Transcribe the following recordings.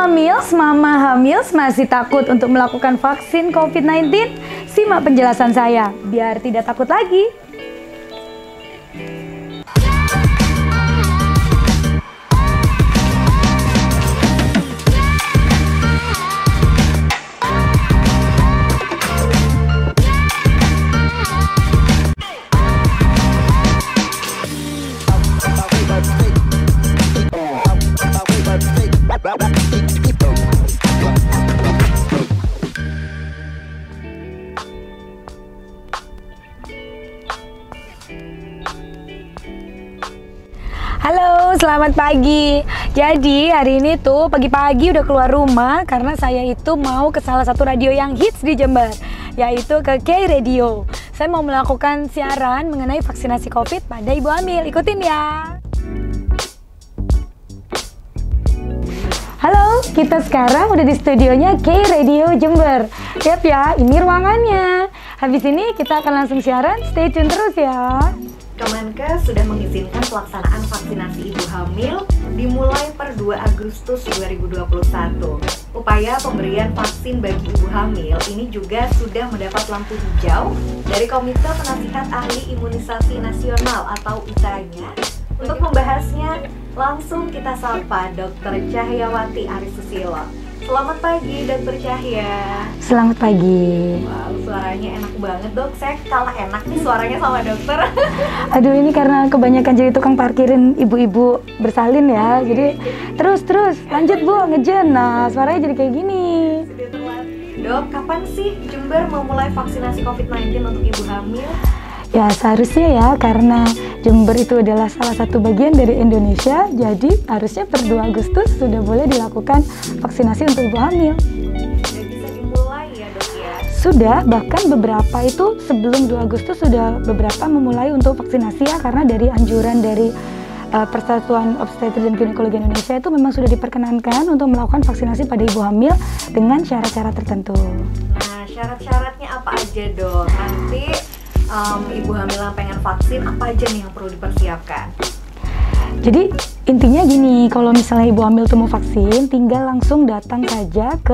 Hamils, Mama Hamils masih takut untuk melakukan vaksin COVID-19? Simak penjelasan saya, biar tidak takut lagi. Halo, selamat pagi. Jadi hari ini tuh pagi-pagi udah keluar rumah karena saya itu mau ke salah satu radio yang hits di Jember, yaitu ke K Radio. Saya mau melakukan siaran mengenai vaksinasi COVID pada ibu hamil. Ikutin ya. Halo, kita sekarang udah di studionya K Radio Jember. Lihat ya, ini ruangannya. Habis ini kita akan langsung siaran, stay tune terus ya. Kemenkes sudah mengizinkan pelaksanaan vaksinasi ibu hamil dimulai per 2 Agustus 2021. Upaya pemberian vaksin bagi ibu hamil ini juga sudah mendapat lampu hijau dari Komite Penasihat Ahli Imunisasi Nasional atau ITA-nya. Untuk membahasnya, langsung kita sapa Dr. Cahyawati Arisusilo. Selamat pagi, Dr. Cahya. Selamat pagi. Wow, suaranya enak banget, Dok. Saya kalah enak nih suaranya sama dokter. Aduh, ini karena kebanyakan jadi tukang parkirin ibu-ibu bersalin ya. Jadi terus lanjut Bu, ngejen. Nah, suaranya jadi kayak gini. Sudah telat. Dok, kapan sih Jember mau mulai vaksinasi COVID-19 untuk ibu hamil? Ya seharusnya ya, karena Jember itu adalah salah satu bagian dari Indonesia, jadi harusnya per 2 Agustus sudah boleh dilakukan vaksinasi untuk ibu hamil. Sudah bisa dimulai ya, Dok ya? Sudah, bahkan beberapa itu sebelum 2 Agustus sudah beberapa memulai untuk vaksinasi ya, karena dari anjuran dari Persatuan Obstetri dan Ginekologi Indonesia itu memang sudah diperkenankan untuk melakukan vaksinasi pada ibu hamil dengan syarat-syarat tertentu. Nah, syarat-syaratnya apa aja, Dok? Nanti ibu hamil yang pengen vaksin, apa aja nih yang perlu dipersiapkan? Jadi intinya gini, kalau misalnya ibu hamil tuh mau vaksin, tinggal langsung datang saja ke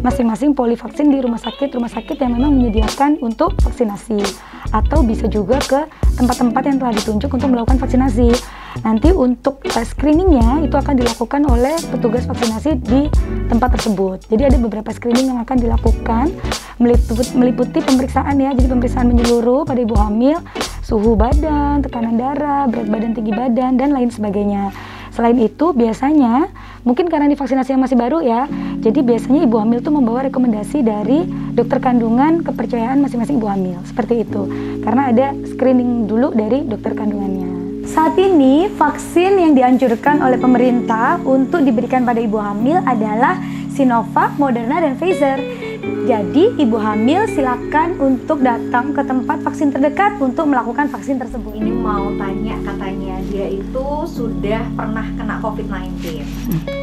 masing-masing polivaksin di rumah sakit yang memang menyediakan untuk vaksinasi, atau bisa juga ke tempat-tempat yang telah ditunjuk untuk melakukan vaksinasi. Nanti untuk screeningnya itu akan dilakukan oleh petugas vaksinasi di tempat tersebut. Jadi ada beberapa screening yang akan dilakukan, meliputi pemeriksaan ya, jadi pemeriksaan menyeluruh pada ibu hamil, suhu badan, tekanan darah, berat badan, tinggi badan, dan lain sebagainya. Selain itu biasanya, mungkin karena ini vaksinasi yang masih baru ya, jadi biasanya ibu hamil tuh membawa rekomendasi dari dokter kandungan kepercayaan masing-masing ibu hamil, seperti itu. Karena ada screening dulu dari dokter kandungannya. Saat ini vaksin yang dianjurkan oleh pemerintah untuk diberikan pada ibu hamil adalah Sinovac, Moderna, dan Pfizer. Jadi ibu hamil silakan untuk datang ke tempat vaksin terdekat untuk melakukan vaksin tersebut. Ini mau tanya, katanya dia itu sudah pernah kena COVID-19.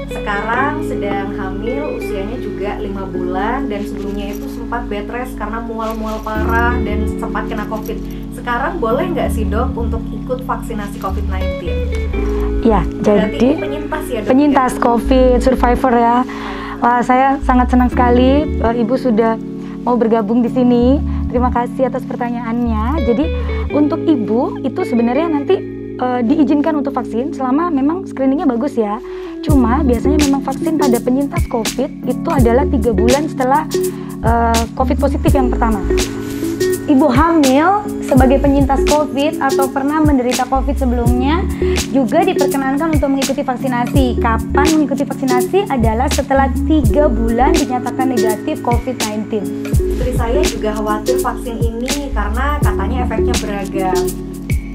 Sekarang sedang hamil, usianya juga 5 bulan, dan sebelumnya itu sempat bed rest karena mual-mual parah dan sempat kena COVID. Sekarang boleh nggak sih, Dok, untuk ikut vaksinasi COVID-19? Ya, berarti jadi penyintas ya, Dok? Penyintas COVID, survivor ya. Wah, saya sangat senang sekali Ibu sudah mau bergabung di sini. Terima kasih atas pertanyaannya. Jadi untuk Ibu itu sebenarnya nanti diizinkan untuk vaksin selama memang screeningnya bagus ya. Cuma biasanya memang vaksin pada penyintas COVID itu adalah 3 bulan setelah COVID positif yang pertama. Ibu hamil sebagai penyintas COVID atau pernah menderita COVID sebelumnya juga diperkenankan untuk mengikuti vaksinasi. Kapan mengikuti vaksinasi adalah setelah 3 bulan dinyatakan negatif COVID-19. Istri saya juga khawatir vaksin ini karena katanya efeknya beragam.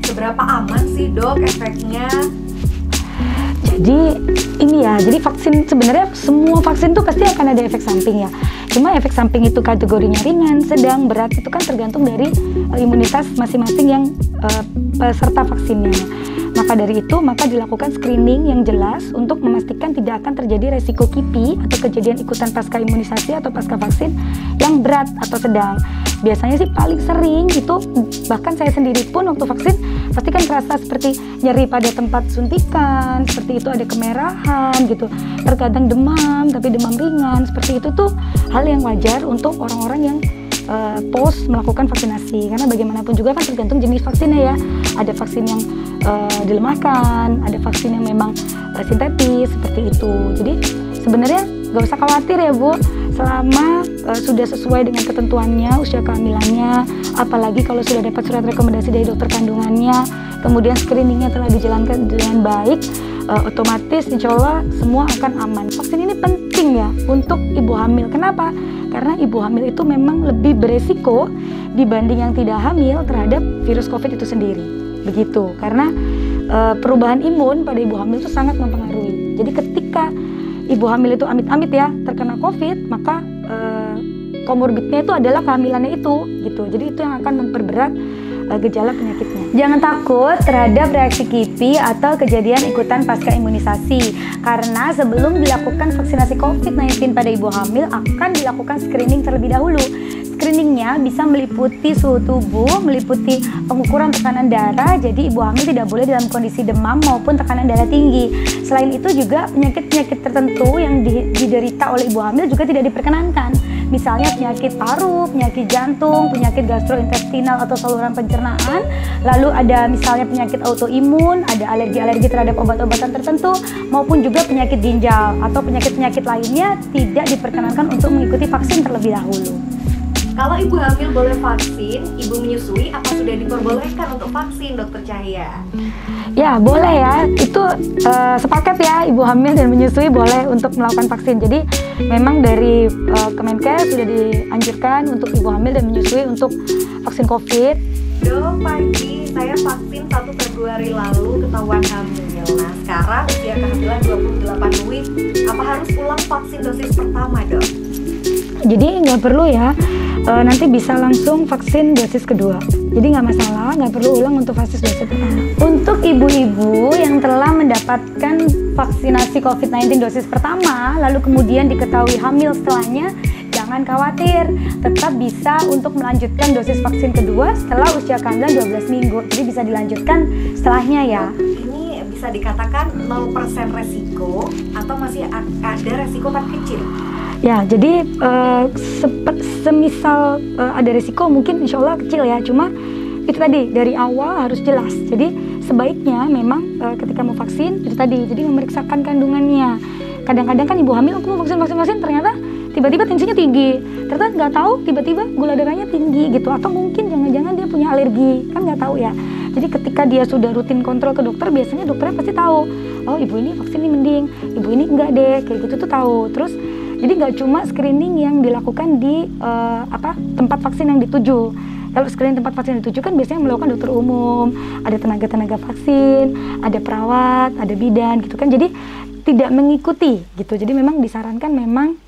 Seberapa aman sih, Dok, efeknya? Jadi ini ya, jadi vaksin sebenarnya semua vaksin tuh pasti akan ada efek samping ya. Cuma efek samping itu kategorinya ringan, sedang, berat itu kan tergantung dari imunitas masing-masing yang peserta vaksinnya. Maka dari itu, maka dilakukan screening yang jelas untuk memastikan tidak akan terjadi resiko KIPI atau kejadian ikutan pasca imunisasi atau pasca vaksin yang berat atau sedang. Biasanya sih paling sering itu, bahkan saya sendiri pun waktu vaksin pasti kan terasa seperti nyeri pada tempat suntikan, seperti itu ada kemerahan gitu, terkadang demam, tapi demam ringan, seperti itu tuh hal yang wajar untuk orang-orang yang post melakukan vaksinasi, karena bagaimanapun juga kan tergantung jenis vaksinnya ya. Ada vaksin yang dilemahkan, ada vaksin yang memang sintetis seperti itu. Jadi sebenarnya nggak usah khawatir ya Bu, selama sudah sesuai dengan ketentuannya usia kehamilannya, apalagi kalau sudah dapat surat rekomendasi dari dokter kandungannya, kemudian screeningnya telah dijalankan dengan baik, otomatis insya Allah semua akan aman. Vaksin ini penting ya untuk ibu hamil. Kenapa? Karena ibu hamil itu memang lebih beresiko dibanding yang tidak hamil terhadap virus COVID itu sendiri. Begitu, karena perubahan imun pada ibu hamil itu sangat mempengaruhi. Jadi ketika ibu hamil itu amit-amit ya terkena COVID, maka komorbidnya itu adalah kehamilannya itu, gitu. Jadi itu yang akan memperberat gejala penyakitnya. Jangan takut terhadap reaksi KIPI atau kejadian ikutan pasca imunisasi, karena sebelum dilakukan vaksinasi COVID-19 pada ibu hamil akan dilakukan screening terlebih dahulu. Screeningnya bisa meliputi suhu tubuh, meliputi pengukuran tekanan darah, jadi ibu hamil tidak boleh dalam kondisi demam maupun tekanan darah tinggi. Selain itu juga penyakit-penyakit tertentu yang diderita oleh ibu hamil juga tidak diperkenankan. Misalnya penyakit paru, penyakit jantung, penyakit gastrointestinal atau saluran pencernaan, lalu ada misalnya penyakit autoimun, ada alergi-alergi terhadap obat-obatan tertentu, maupun juga penyakit ginjal atau penyakit-penyakit lainnya tidak diperkenankan untuk mengikuti vaksin terlebih dahulu. Kalau ibu hamil boleh vaksin, ibu menyusui apa sudah diperbolehkan untuk vaksin, Dokter Cahya? Ya boleh ya, itu sepakat ya, ibu hamil dan menyusui boleh untuk melakukan vaksin. Jadi memang dari Kemenkes sudah dianjurkan untuk ibu hamil dan menyusui untuk vaksin COVID. Dok, pagi saya vaksin 1 Februari lalu ketahuan hamil. Nah sekarang usia kehamilan 28 week, apa harus ulang vaksin dosis pertama, Dok? Jadi nggak perlu ya, nanti bisa langsung vaksin dosis kedua. Jadi nggak masalah, nggak perlu ulang untuk vaksin dosis pertama. Untuk ibu-ibu yang telah mendapatkan vaksinasi COVID-19 dosis pertama, lalu kemudian diketahui hamil setelahnya, jangan khawatir, tetap bisa untuk melanjutkan dosis vaksin kedua setelah usia kehamilan 12 minggu. Jadi bisa dilanjutkan setelahnya ya. Ini bisa dikatakan 0% resiko atau masih ada resiko tapi kecil? Ya, jadi semisal ada risiko mungkin insya Allah kecil ya, cuma itu tadi dari awal harus jelas. Jadi sebaiknya memang ketika mau vaksin itu tadi, jadi memeriksakan kandungannya. Kadang-kadang kan ibu hamil aku mau vaksin ternyata tiba-tiba tensinya tinggi, ternyata nggak tahu tiba-tiba gula darahnya tinggi gitu, atau mungkin jangan-jangan dia punya alergi, kan nggak tahu ya. Jadi ketika dia sudah rutin kontrol ke dokter, biasanya dokternya pasti tahu, oh ibu ini vaksin ini mending, ibu ini enggak deh, kayak gitu tuh tahu. Terus jadi nggak cuma screening yang dilakukan di tempat vaksin yang dituju. Kalau screening tempat vaksin yang dituju kan biasanya melakukan dokter umum, ada tenaga-tenaga vaksin, ada perawat, ada bidan gitu kan. Jadi tidak mengikuti gitu. Jadi memang disarankan memang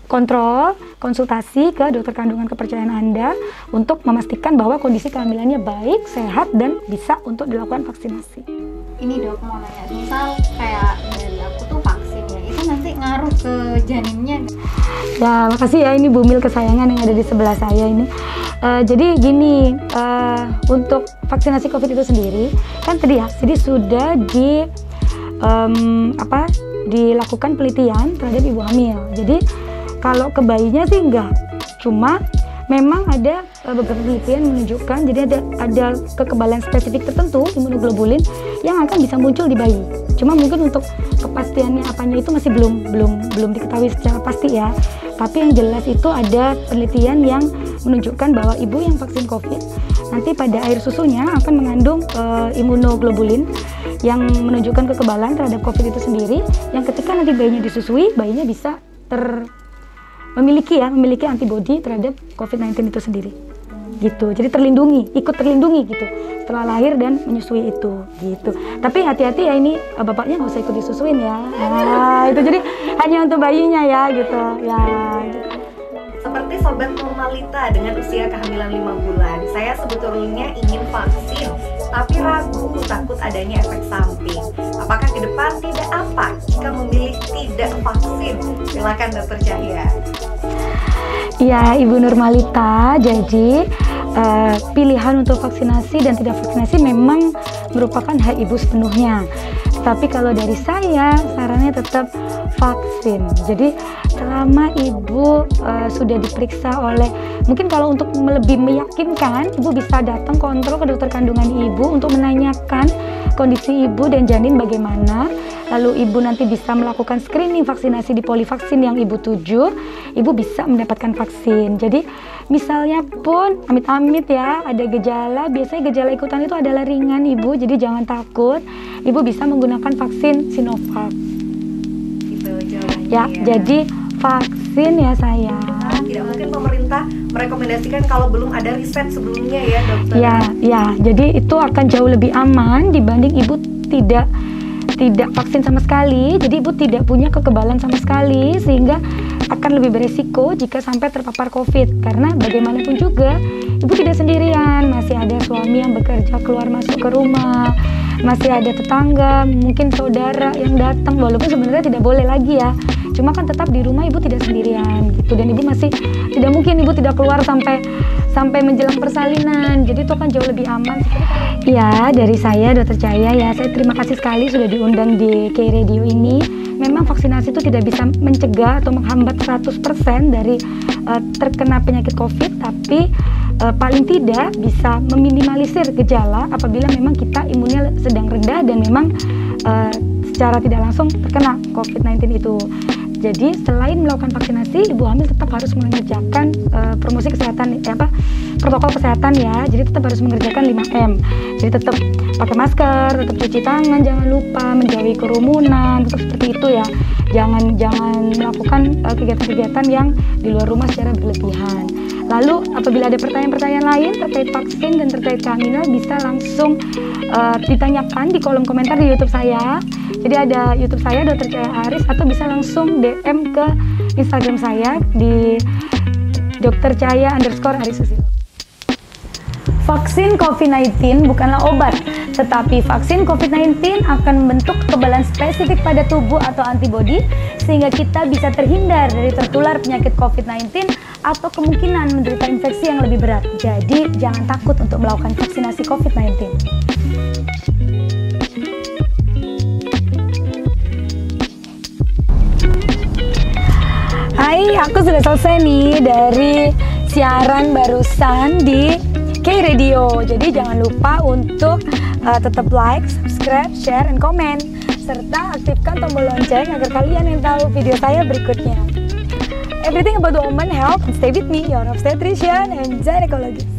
kontrol, konsultasi ke dokter kandungan kepercayaan Anda untuk memastikan bahwa kondisi kehamilannya baik, sehat, dan bisa untuk dilakukan vaksinasi. Ini Dok mau nanya, misal kayak dari aku tuh vaksin ya, itu nanti ngaruh ke janinnya? Ya, makasih ya, ini Bu Mil kesayangan yang ada di sebelah saya ini. Jadi gini, untuk vaksinasi COVID itu sendiri, kan tadi ya, jadi sudah dilakukan penelitian terhadap ibu hamil. Jadi kalau ke bayinya sih enggak, cuma memang ada beberapa penelitian menunjukkan jadi ada kekebalan spesifik tertentu imunoglobulin yang akan bisa muncul di bayi. Cuma mungkin untuk kepastiannya apanya itu masih belum diketahui secara pasti ya. Tapi yang jelas itu ada penelitian yang menunjukkan bahwa ibu yang vaksin COVID nanti pada air susunya akan mengandung imunoglobulin yang menunjukkan kekebalan terhadap COVID itu sendiri, yang ketika nanti bayinya disusui, bayinya bisa memiliki antibodi terhadap COVID-19 itu sendiri. Gitu. Jadi ikut terlindungi gitu setelah lahir dan menyusui itu gitu. Tapi hati-hati ya, ini bapaknya nggak usah ikut disusuin ya. Nah, itu jadi hanya untuk bayinya ya gitu. Ya gitu. Seperti sobat normalita dengan usia kehamilan 5 bulan, saya sebetulnya ingin vaksin tapi ragu takut adanya efek samping. Apakah ke depan tidak apa jika memilih tidak vaksin? Silakan Dokter Cahya. Ya, Ibu Nurmalita, jadi pilihan untuk vaksinasi dan tidak vaksinasi memang merupakan hak ibu sepenuhnya. Tapi kalau dari saya, sarannya tetap vaksin. Jadi selama ibu sudah diperiksa oleh, mungkin kalau untuk lebih meyakinkan, ibu bisa datang kontrol ke dokter kandungan ibu untuk menanyakan kondisi ibu dan janin bagaimana. Lalu ibu nanti bisa melakukan screening vaksinasi di polivaksin yang ibu tuju, ibu bisa mendapatkan vaksin. Jadi misalnya pun amit-amit ya ada gejala, biasanya gejala ikutan itu adalah ringan ibu, jadi jangan takut, ibu bisa menggunakan vaksin Sinovac. Gitu jawabannya. Ya, jadi vaksin ya sayang. Tidak mungkin pemerintah merekomendasikan kalau belum ada riset sebelumnya ya dokter. Ya, jadi itu akan jauh lebih aman dibanding ibu tidak vaksin sama sekali. Jadi ibu tidak punya kekebalan sama sekali, sehingga akan lebih beresiko jika sampai terpapar COVID. Karena bagaimanapun juga ibu tidak sendirian, masih ada suami yang bekerja keluar masuk ke rumah, masih ada tetangga, mungkin saudara yang datang, walaupun sebenarnya tidak boleh lagi ya. Cuma kan tetap di rumah ibu tidak sendirian gitu, dan ibu masih tidak mungkin ibu tidak keluar sampai menjelang persalinan. Jadi itu akan jauh lebih aman. Ya, dari saya Dokter Cahya ya, saya terima kasih sekali sudah diundang di K Radio ini. Memang vaksinasi itu tidak bisa mencegah atau menghambat 100% dari terkena penyakit COVID, tapi paling tidak bisa meminimalisir gejala apabila memang kita imunnya sedang rendah dan memang secara tidak langsung terkena COVID-19 itu. Jadi selain melakukan vaksinasi, ibu hamil tetap harus mengerjakan promosi kesehatan, protokol kesehatan ya. Jadi tetap harus mengerjakan 5M. Jadi tetap pakai masker, tetap cuci tangan, jangan lupa menjauhi kerumunan, tetap seperti itu ya. Jangan melakukan kegiatan-kegiatan yang di luar rumah secara berlebihan. Lalu apabila ada pertanyaan-pertanyaan lain terkait vaksin dan terkait kehamilan, bisa langsung ditanyakan di kolom komentar di YouTube saya. Jadi ada YouTube saya Dokter Cahya Aris, atau bisa langsung DM ke Instagram saya di Dokter Cahya_Aris Susilo. Vaksin COVID-19 bukanlah obat, tetapi vaksin COVID-19 akan membentuk kekebalan spesifik pada tubuh atau antibodi, sehingga kita bisa terhindar dari tertular penyakit COVID-19 atau kemungkinan menderita infeksi yang lebih berat. Jadi jangan takut untuk melakukan vaksinasi COVID-19. Hai, aku sudah selesai nih dari siaran barusan di K Radio. Jadi jangan lupa untuk tetap like, subscribe, share, and comment, serta aktifkan tombol lonceng agar kalian yang tahu video saya berikutnya. Everything about the woman health, and stay with me, your obstetrician and gynecologist.